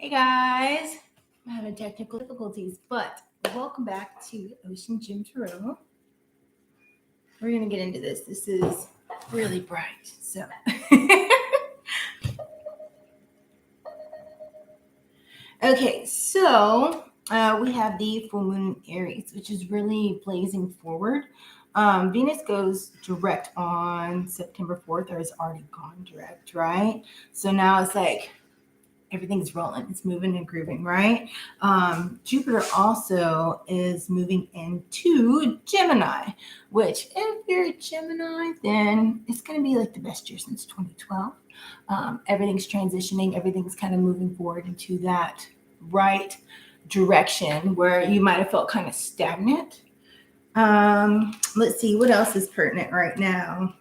Hey guys, I'm having technical difficulties, but welcome back to OceanGemTarot. We're gonna get into this. This is really bright, so okay. So we have the full moon in Aries, which is really blazing forward. Venus goes direct on September 4th, or has already gone direct, right? So now it's like everything's rolling, it's moving and grooving, right? Jupiter also is moving into Gemini, which if you're a Gemini, then it's going to be like the best year since 2012. Everything's transitioning, everything's kind of moving forward into that right direction where you might have felt kind of stagnant. Let's see what else is pertinent right now.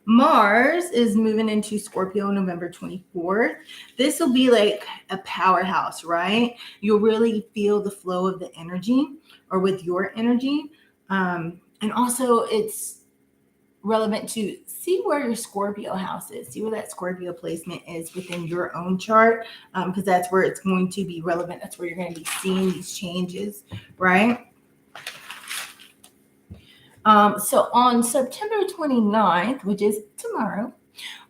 Mars is moving into Scorpio November 24th. This will be like a powerhouse, right? You'll really feel the flow of the energy or with your energy. And also it's relevant to see where your Scorpio house is. See where that Scorpio placement is within your own chart, because that's where it's going to be relevant. That's where you're going to be seeing these changes, right? So on September 29th, which is tomorrow,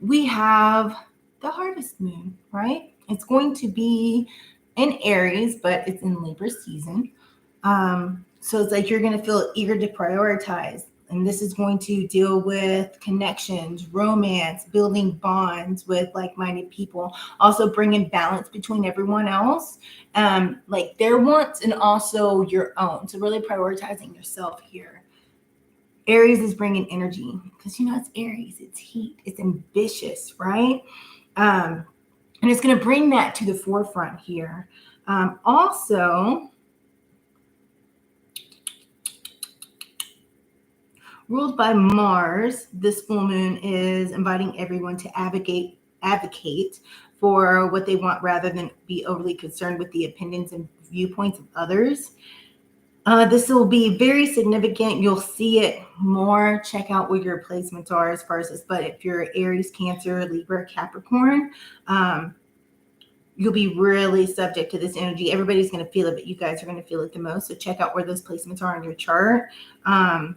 we have the harvest moon, right? It's going to be in Aries, but it's in Libra season. So it's like you're going to feel eager to prioritize. And this is going to deal with connections, romance, building bonds with like-minded people, also bringing balance between everyone else, like their wants and also your own. So really prioritizing yourself here. Aries is bringing energy because, it's Aries, it's heat, it's ambitious, right? And it's going to bring that to the forefront here. Also, ruled by Mars, this full moon is inviting everyone to advocate for what they want rather than be overly concerned with the opinions and viewpoints of others. This will be very significant. You'll see it more. Check out what your placements are as far as this. But if you're Aries, Cancer, Libra, Capricorn, you'll be really subject to this energy. Everybody's going to feel it, but you guys are going to feel it the most. So check out where those placements are on your chart. And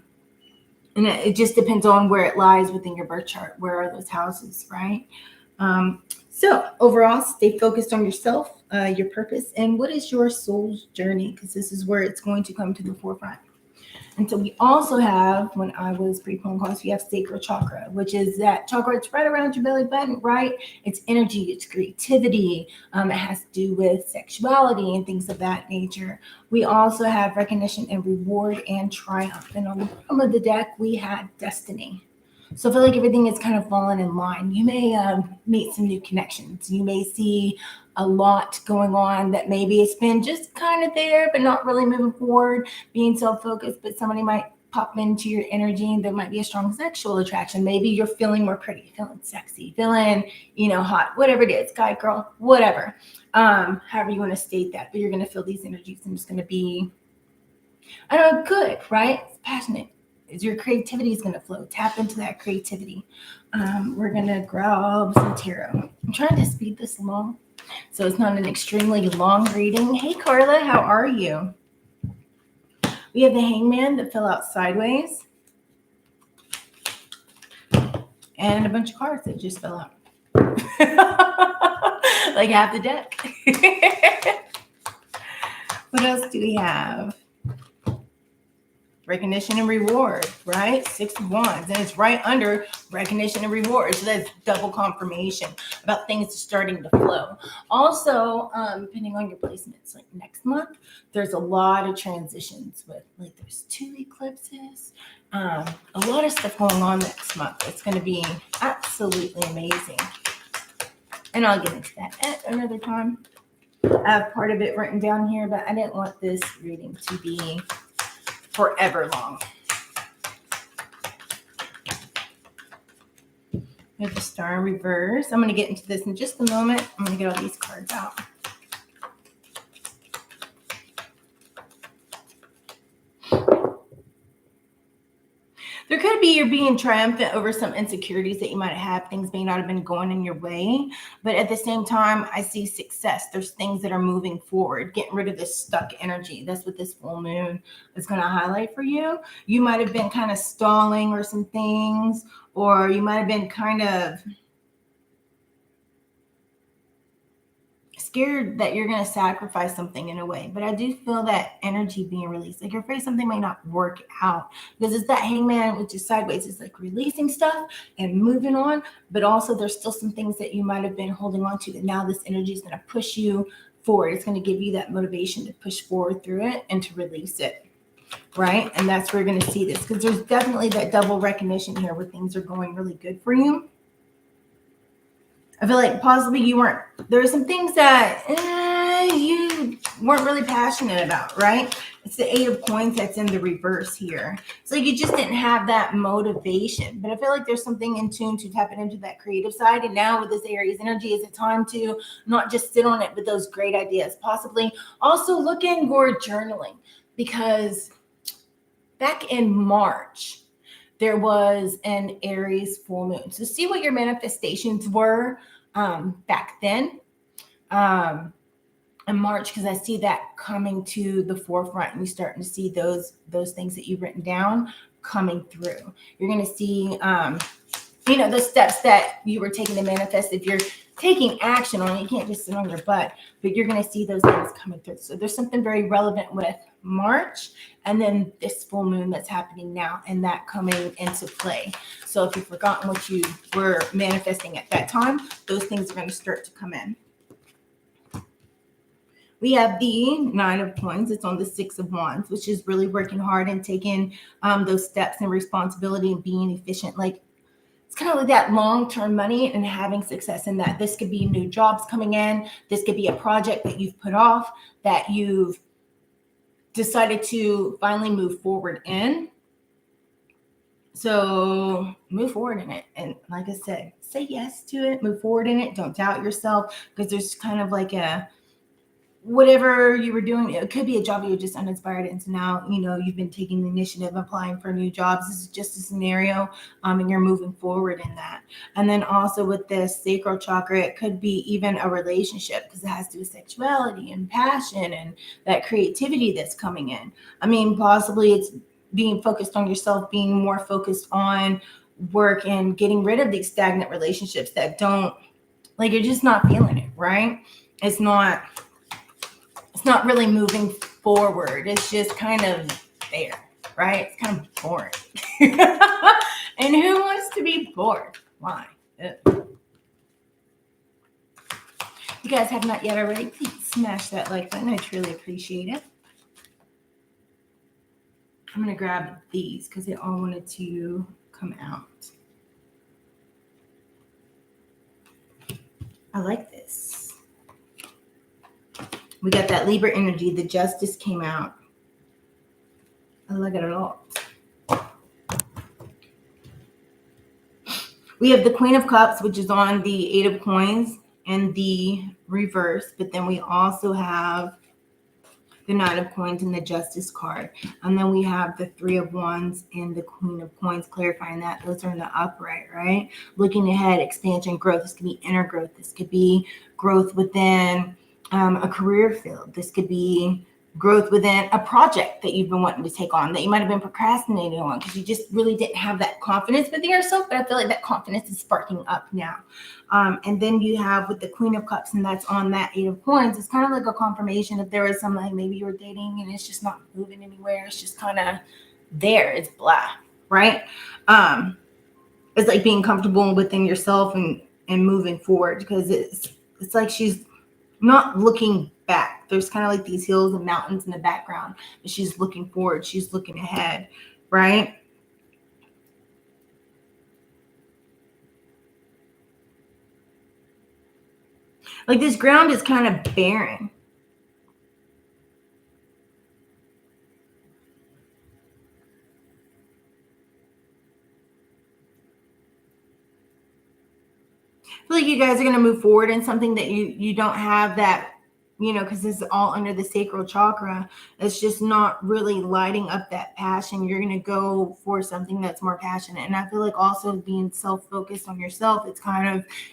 it just depends on where it lies within your birth chart. Where are those houses, right? So overall, stay focused on yourself, your purpose, and what is your soul's journey, because this is where it's going to come to the forefront. And so we also have, when I was pre-pulling cards, we have sacral chakra, which is that chakra. It's right around your belly button, right? It's energy, it's creativity. It has to do with sexuality and things of that nature. We also have recognition and reward and triumph. And on the bottom of the deck, we had destiny. So I feel like everything is kind of falling in line. You may meet some new connections. You may see a lot going on that maybe it's been just kind of there, but not really moving forward, being self-focused, but somebody might pop into your energy. There might be a strong sexual attraction. Maybe you're feeling more pretty, feeling sexy, feeling, hot, whatever it is, guy, girl, whatever. However you want to state that, but you're going to feel these energies and it's going to be, good, right? It's passionate. Your creativity is going to flow. Tap into that creativity. We're going to grab some tarot. I'm trying to speed this along so it's not an extremely long reading. Hey, Carla, how are you? We have the Hangman that fell out sideways and a bunch of cards that just fell out. Like half the deck. What else do we have? Recognition and reward, right? 6 of Wands, and it's right under recognition and reward. So that's double confirmation about things starting to flow. Also, depending on your placements, like next month, there's a lot of transitions with, like, there's 2 eclipses, a lot of stuff going on next month. It's going to be absolutely amazing. And I'll get into that at another time. I have part of it written down here, but I didn't want this reading to be forever long. We have the Star in reverse. I'm going to get into this in just a moment. I'm going to get all these cards out. There could be you're being triumphant over some insecurities that you might have. Things may not have been going in your way, but at the same time, I see success. There's things that are moving forward, getting rid of this stuck energy. That's what this full moon is going to highlight for you. You might have been kind of stalling or some things, or you might have been kind of scared that you're going to sacrifice something in a way. But I do feel that energy being released. Like you're afraid something might not work out, because it's that hangman, which is sideways. It's like releasing stuff and moving on. But also there's still some things that you might have been holding on to that now this energy is going to push you forward. It's going to give you that motivation to push forward through it and to release it. Right? And that's where you're going to see this, because there's definitely that double recognition here where things are going really good for you. I feel like possibly there are some things that you weren't really passionate about, right? It's the 8 of coins that's in the reverse here. It's like you just didn't have that motivation. But I feel like there's something in tune to tap it into that creative side. And now with this Aries energy, is it time to not just sit on it, but those great ideas. Possibly also looking for journaling, because back in March, there was an Aries full moon. So see what your manifestations were back then in March, because I see that coming to the forefront, and you're starting to see those things that you've written down coming through. You're going to see, the steps that you were taking to manifest. If you're taking action on it, you can't just sit on your butt, but you're going to see those things coming through. So there's something very relevant with March and then this full moon that's happening now, and that coming into play. So if you've forgotten what you were manifesting at that time, those things are going to start to come in. We have the 9 of coins. It's on the 6 of wands, which is really working hard and taking those steps and responsibility and being efficient. Like it's kind of like that long-term money and having success in that. This could be new jobs coming in. This could be a project that you've put off that you've decided to finally move forward in. So move forward in it. And like I said, say yes to it, move forward in it. Don't doubt yourself, because there's kind of like whatever you were doing, it could be a job you're just uninspired in. So now, you've been taking the initiative, applying for new jobs. This is just a scenario, and you're moving forward in that. And then also with this sacral chakra, it could be even a relationship, because it has to do with sexuality and passion and that creativity that's coming in. I mean, possibly it's being focused on yourself, being more focused on work and getting rid of these stagnant relationships that don't, like, you're just not feeling it, right? It's not really moving forward. It's just kind of there, right? It's kind of boring. And who wants to be bored? Why? Ugh. If you guys have not yet already, please smash that like button. I truly appreciate it. I'm going to grab these because they all wanted to come out. I like this. We got that Libra energy. The Justice came out. I like it a lot. We have the Queen of Cups, which is on the 8 of coins and the reverse. But then we also have the 9 of coins and the Justice card. And then we have the 3 of wands and the Queen of coins, clarifying that those are in the upright, right? Looking ahead, expansion, growth. This could be inner growth. This could be growth within a career field. This could be growth within a project that you've been wanting to take on, that you might have been procrastinating on because you just really didn't have that confidence within yourself. But I feel like that confidence is sparking up now. And then you have with the Queen of Cups, and that's on that 8 of coins. It's kind of like a confirmation if there was somebody maybe you were dating and it's just not moving anywhere. It's just kind of there. It's blah, right? It's like being comfortable within yourself and moving forward, because it's like she's not looking back. There's kind of like these hills and mountains in the background, but she's looking forward. She's looking ahead, right? Like this ground is kind of barren. I feel like you guys are going to move forward in something that you don't have that because this is all under the sacral chakra. It's just not really lighting up that passion. You're going to go for something that's more passionate. And I feel like also being self-focused on yourself,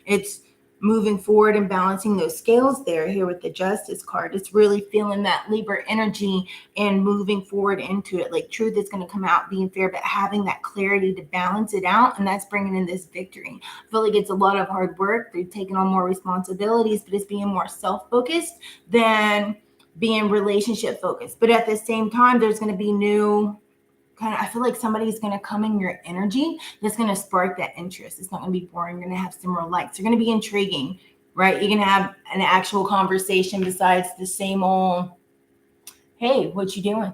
it's moving forward and balancing those scales there here with the Justice card. It's really feeling that Libra energy and moving forward into it. Like truth is going to come out being fair, but having that clarity to balance it out. And that's bringing in this victory. I feel like it's a lot of hard work. They're taking on more responsibilities, but it's being more self-focused than being relationship focused. But at the same time, there's going to be new I feel like somebody's going to come in your energy that's going to spark that interest. It's not going to be boring. You're going to have some more lights. You're going to be intriguing, right? You're going to have an actual conversation besides the same old, hey, what you doing?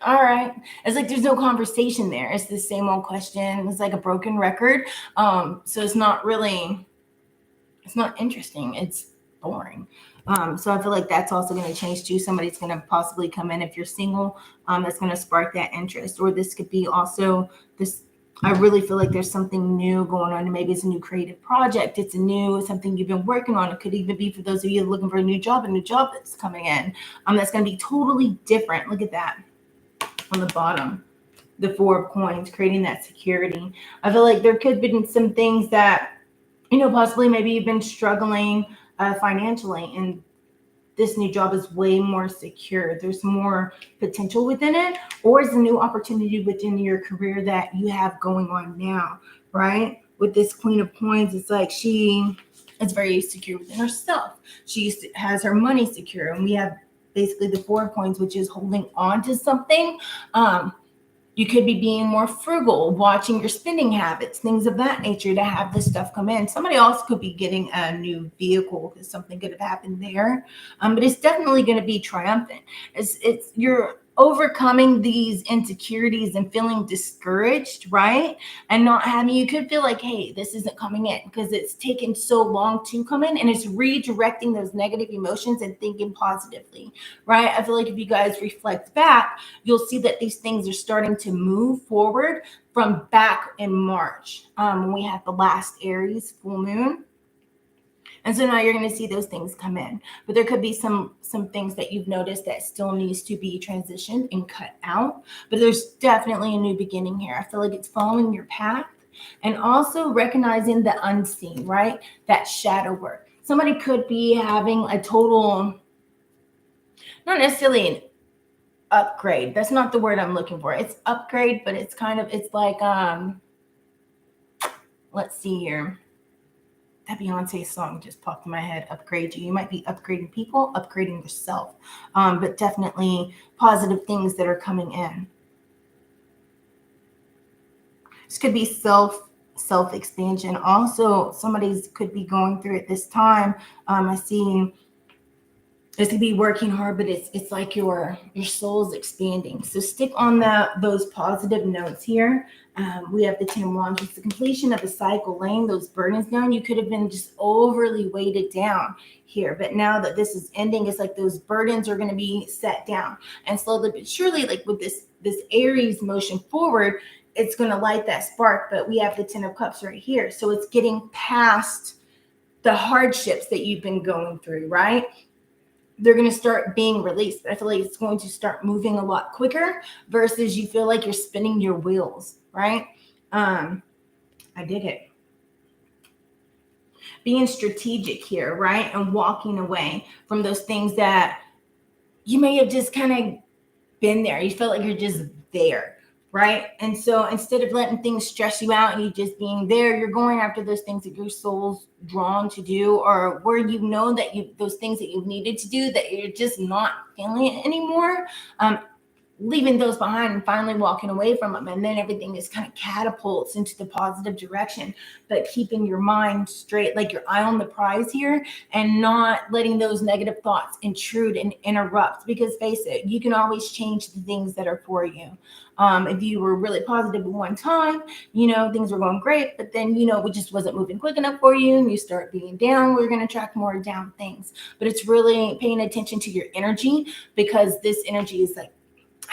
All right. It's like there's no conversation there. It's the same old question. It's like a broken record. So it's not interesting. It's boring. So I feel like that's also going to change too. Somebody's going to possibly come in if you're single, that's going to spark that interest. Or this could be also this. I really feel like there's something new going on. Maybe it's a new creative project. It's something you've been working on. It could even be for those of you looking for a new job that's coming in. That's going to be totally different. Look at that on the bottom. The Four of Coins, creating that security. I feel like there could be some things that, possibly maybe you've been struggling financially, and this new job is way more secure. There's more potential within it, or is a new opportunity within your career that you have going on now, right? With this Queen of Coins, it's like she is very secure within herself. She has her money secure, and we have basically the Four of Coins, which is holding on to something. You could be being more frugal, watching your spending habits, things of that nature to have this stuff come in. Somebody else could be getting a new vehicle because something could have happened there. But it's definitely going to be triumphant. You're overcoming these insecurities and feeling discouraged, right? And not having, you could feel like, hey, this isn't coming in because it's taken so long to come in, and it's redirecting those negative emotions and thinking positively, right? I feel like if you guys reflect back, you'll see that these things are starting to move forward from back in March, when we had the last Aries full moon. And so now you're going to see those things come in. But there could be some things that you've noticed that still needs to be transitioned and cut out. But there's definitely a new beginning here. I feel like it's following your path and also recognizing the unseen, right? That shadow work. Somebody could be having a total, not necessarily an upgrade. That's not the word I'm looking for. It's upgrade, but it's like, let's see here. That Beyonce song just popped in my head, upgrade you. You might be upgrading people, upgrading yourself, but definitely positive things that are coming in. This could be self-expansion. Also, somebody could be going through it this time. I see this could be working hard, but it's like your soul's expanding. So stick on those positive notes here. We have the 10 of Wands. It's the completion of a cycle, laying those burdens down. You could have been just overly weighted down here, but now that this is ending, it's like those burdens are going to be set down. And slowly but surely, like with this Aries motion forward, it's going to light that spark. But we have the 10 of Cups right here. So it's getting past the hardships that you've been going through, right? They're going to start being released. I feel like it's going to start moving a lot quicker versus you feel like you're spinning your wheels, right? I dig it. Being strategic here, right? And walking away from those things that you may have just kind of been there. You feel like you're just there, right? And so instead of letting things stress you out and you just being there, you're going after those things that your soul's drawn to do, or where you know that those things that you've needed to do that you're just not feeling it anymore, leaving those behind and finally walking away from them. And then everything just kind of catapults into the positive direction, but keeping your mind straight, like your eye on the prize here, and not letting those negative thoughts intrude and interrupt. Because face it, you can always change the things that are for you. If you were really positive at one time, things were going great, but then, it just wasn't moving quick enough for you and you start being down, we're going to attract more down things. But it's really paying attention to your energy, because this energy is like,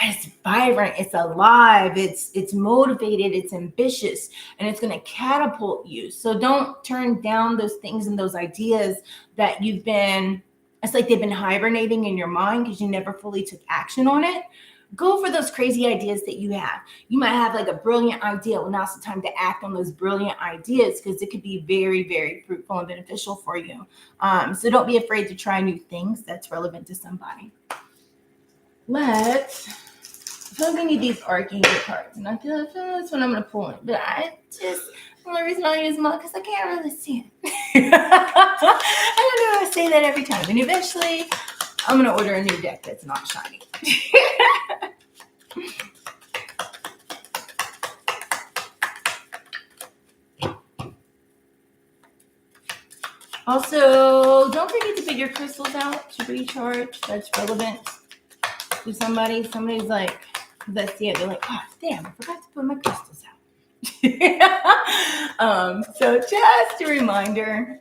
it's vibrant, it's alive, it's motivated, it's ambitious, and it's going to catapult you. So don't turn down those things and those ideas that you've been It's like they've been hibernating in your mind because you never fully took action on it. Go for those crazy ideas that you have. You might have like a brilliant idea. Well, now's the time to act on those brilliant ideas because it could be very, very fruitful and beneficial for you. So don't be afraid to try new things that's relevant to somebody. I feel like we need these Archangel cards, and I feel that's what I'm going to pull in. But the only reason I use them because I can't really see it. I don't know, I say that every time. And eventually, I'm going to order a new deck that's not shiny. Also, don't forget to put your crystals out to recharge. That's relevant to somebody. Somebody's like, let's see it. They're like, oh, damn, I forgot to put my crystals out. So just a reminder,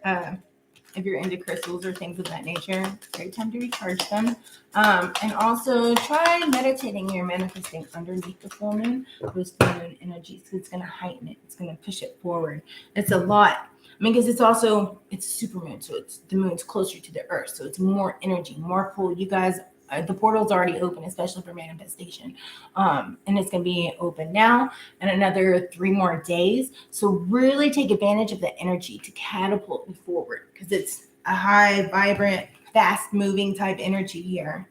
if you're into crystals or things of that nature, great time to recharge them. And also try meditating. You're manifesting underneath the full moon, those full moon energies. So it's going to heighten it. It's going to push it forward. It's a lot. I mean, because it's a super moon, so the moon's closer to the earth, so it's more energy, more pull. You guys, the portal's already open, especially for manifestation, and it's going to be open now and another 3 more days. So really take advantage of the energy to catapult you forward because it's a high, vibrant, fast-moving type energy here.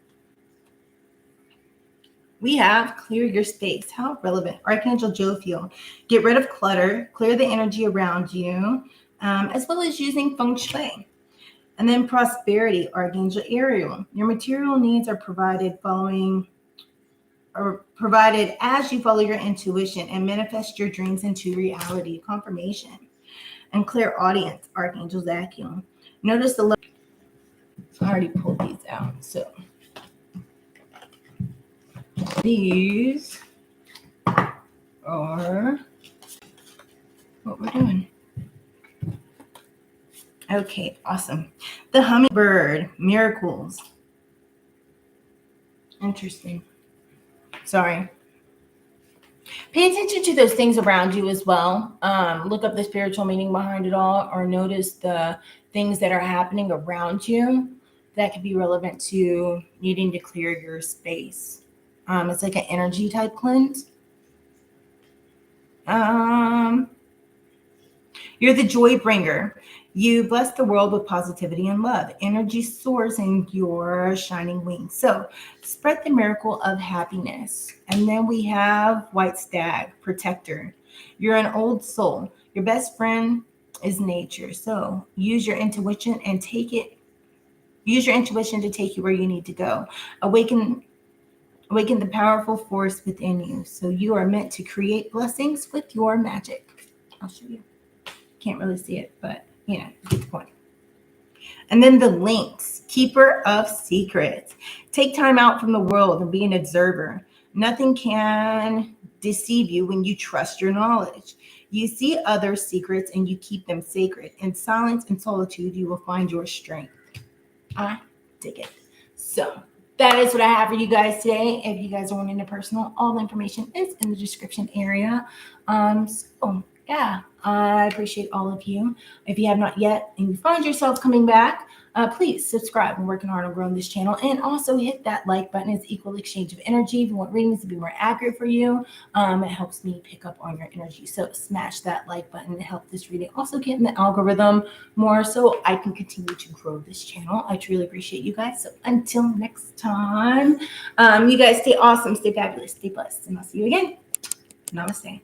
We have clear your space. How relevant. Archangel Jophiel. Get rid of clutter. Clear the energy around you. As well as using feng shui. And then prosperity, Archangel Ariel. Your material needs are provided as you follow your intuition and manifest your dreams into reality, confirmation. And clairaudience, Archangel Zachiel. Notice the I already pulled these out, so these are what we're doing. Okay, awesome. The hummingbird, miracles. Interesting. Sorry. Pay attention to those things around you as well. Look up the spiritual meaning behind it all, or notice the things that are happening around you that could be relevant to needing to clear your space. It's like an energy type cleanse. You're the joy bringer. You bless the world with positivity and love. Energy soars in your shining wings. So spread the miracle of happiness. And then we have white stag, protector. You're an old soul. Your best friend is nature. So use your intuition and use your intuition to take you where you need to go. Awaken the powerful force within you. So you are meant to create blessings with your magic. I'll show you. Can't really see it, but you know, get the point. And then the links, keeper of secrets. Take time out from the world and be an observer. Nothing can deceive you when you trust your knowledge. You see others' secrets and you keep them sacred. In silence and solitude, you will find your strength. I dig it. So that is what I have for you guys today. If you guys are wanting a personal, all the information is in the description area. So yeah, I appreciate all of you. If you have not yet and you find yourself coming back, please subscribe. I'm working hard on growing this channel. And also hit that like button. It's equal exchange of energy. If you want readings to be more accurate for you, it helps me pick up on your energy. So smash that like button to help this reading also get in the algorithm more so I can continue to grow this channel. I truly appreciate you guys. So until next time, you guys stay awesome, stay fabulous, stay blessed, and I'll see you again. Namaste.